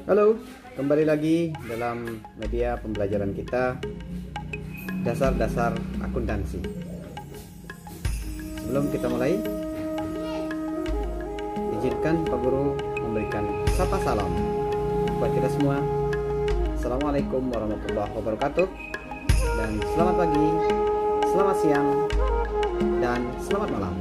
Halo, kembali lagi dalam media pembelajaran kita dasar-dasar akuntansi. Sebelum kita mulai, izinkan Pak Guru memberikan sapa salam buat kita semua. Assalamualaikum warahmatullahi wabarakatuh, dan selamat pagi, selamat siang, dan selamat malam.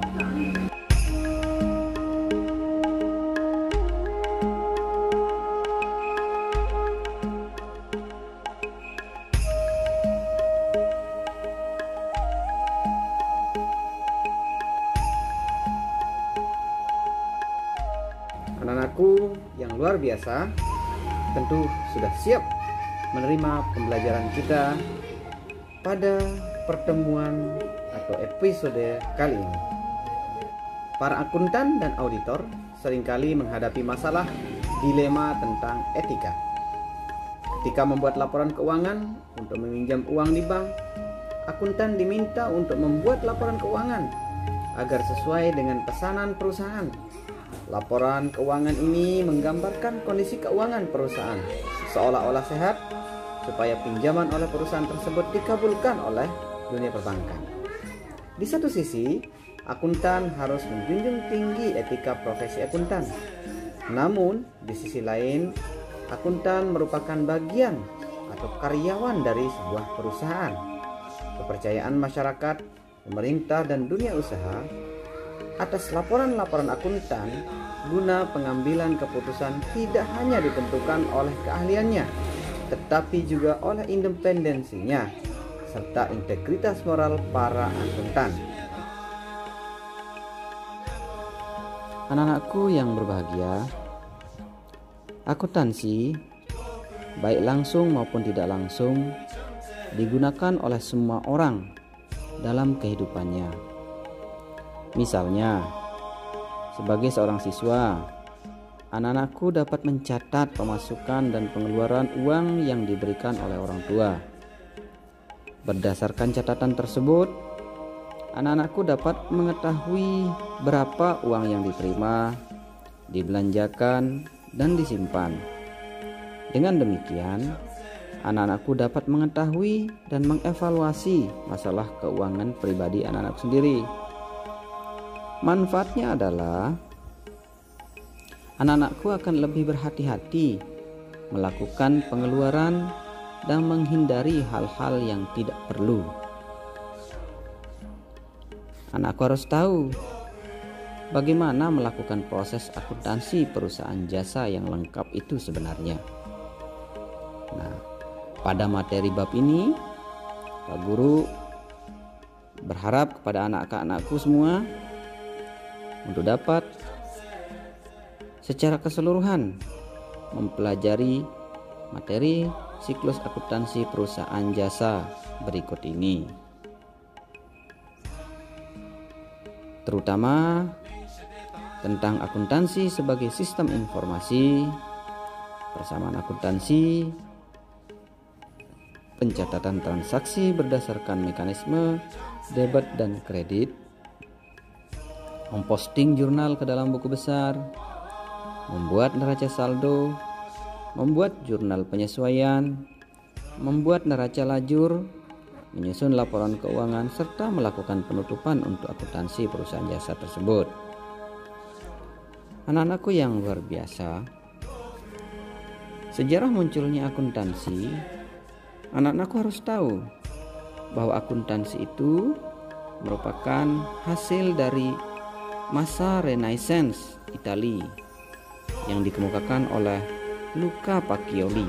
Anak-anakku yang luar biasa tentu sudah siap menerima pembelajaran kita pada pertemuan atau episode kali ini. Para akuntan dan auditor seringkali menghadapi masalah dilema tentang etika. Ketika membuat laporan keuangan untuk meminjam uang di bank, akuntan diminta untuk membuat laporan keuangan agar sesuai dengan pesanan perusahaan. Laporan keuangan ini menggambarkan kondisi keuangan perusahaan seolah-olah sehat supaya pinjaman oleh perusahaan tersebut dikabulkan oleh dunia perbankan. Di satu sisi, akuntan harus menjunjung tinggi etika profesi akuntan. Namun, di sisi lain, akuntan merupakan bagian atau karyawan dari sebuah perusahaan. Kepercayaan masyarakat, pemerintah, dan dunia usaha atas laporan-laporan akuntan guna pengambilan keputusan tidak hanya ditentukan oleh keahliannya, tetapi juga oleh independensinya serta integritas moral para akuntan. Anak-anakku yang berbahagia, akuntansi baik langsung maupun tidak langsung digunakan oleh semua orang dalam kehidupannya. Misalnya, sebagai seorang siswa, anak-anakku dapat mencatat pemasukan dan pengeluaran uang yang diberikan oleh orang tua. Berdasarkan catatan tersebut, anak-anakku dapat mengetahui berapa uang yang diterima, dibelanjakan, dan disimpan. Dengan demikian, anak-anakku dapat mengetahui dan mengevaluasi masalah keuangan pribadi anak-anak sendiri. Manfaatnya adalah anak-anakku akan lebih berhati-hati melakukan pengeluaran dan menghindari hal-hal yang tidak perlu. Anakku harus tahu bagaimana melakukan proses akuntansi perusahaan jasa yang lengkap itu sebenarnya. Nah, pada materi bab ini, Pak Guru berharap kepada anak-anakku semua untuk dapat secara keseluruhan mempelajari materi siklus akuntansi perusahaan jasa berikut ini, terutama tentang akuntansi sebagai sistem informasi, persamaan akuntansi, pencatatan transaksi berdasarkan mekanisme debit dan kredit, memposting jurnal ke dalam buku besar, membuat neraca saldo, membuat jurnal penyesuaian, membuat neraca lajur, menyusun laporan keuangan, serta melakukan penutupan untuk akuntansi perusahaan jasa tersebut. Anak-anakku yang luar biasa, sejarah munculnya akuntansi, anak-anakku harus tahu bahwa akuntansi itu merupakan hasil dari masa Renaissance Italia yang dikemukakan oleh Luca Pacioli.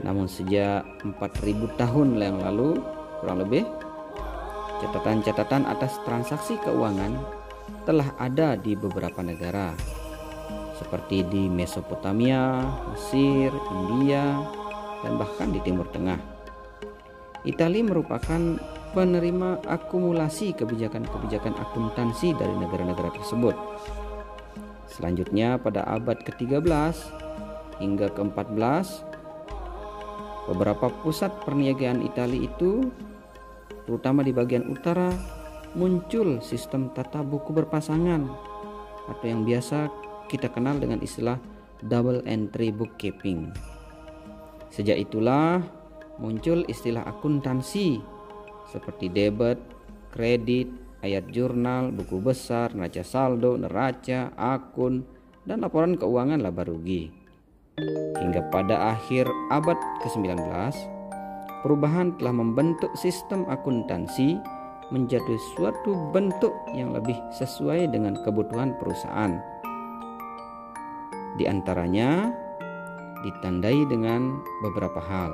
Namun sejak 4000 tahun yang lalu kurang lebih, catatan-catatan atas transaksi keuangan telah ada di beberapa negara seperti di Mesopotamia, Mesir, India, dan bahkan di Timur Tengah. Italia merupakan penerima akumulasi kebijakan-kebijakan akuntansi dari negara-negara tersebut. Selanjutnya pada abad ke-13 hingga ke-14, beberapa pusat perniagaan Italia itu, terutama di bagian utara, muncul sistem tata buku berpasangan atau yang biasa kita kenal dengan istilah double entry bookkeeping. Sejak itulah muncul istilah akuntansi seperti debit, kredit, ayat jurnal, buku besar, neraca saldo, neraca, akun, dan laporan keuangan laba rugi. Hingga pada akhir abad ke-19, perubahan telah membentuk sistem akuntansi menjadi suatu bentuk yang lebih sesuai dengan kebutuhan perusahaan. Di antaranya ditandai dengan beberapa hal.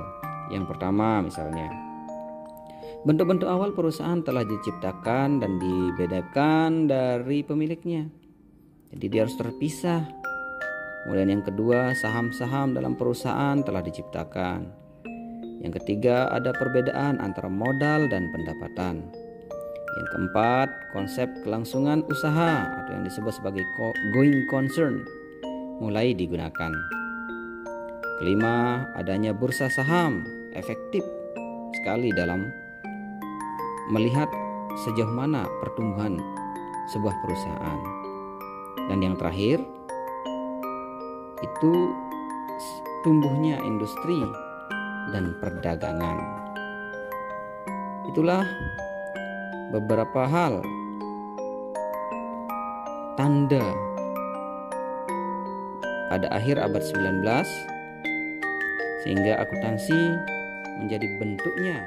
Yang pertama misalnya, bentuk-bentuk awal perusahaan telah diciptakan dan dibedakan dari pemiliknya. Jadi dia harus terpisah. Kemudian yang kedua, saham-saham dalam perusahaan telah diciptakan. Yang ketiga, ada perbedaan antara modal dan pendapatan. Yang keempat, konsep kelangsungan usaha atau yang disebut sebagai going concern mulai digunakan. Kelima, adanya bursa saham efektif sekali dalam melihat sejauh mana pertumbuhan sebuah perusahaan. Dan yang terakhir, itu tumbuhnya industri dan perdagangan. Itulah beberapa hal tanda pada akhir abad 19 sehingga akuntansi menjadi bentuknya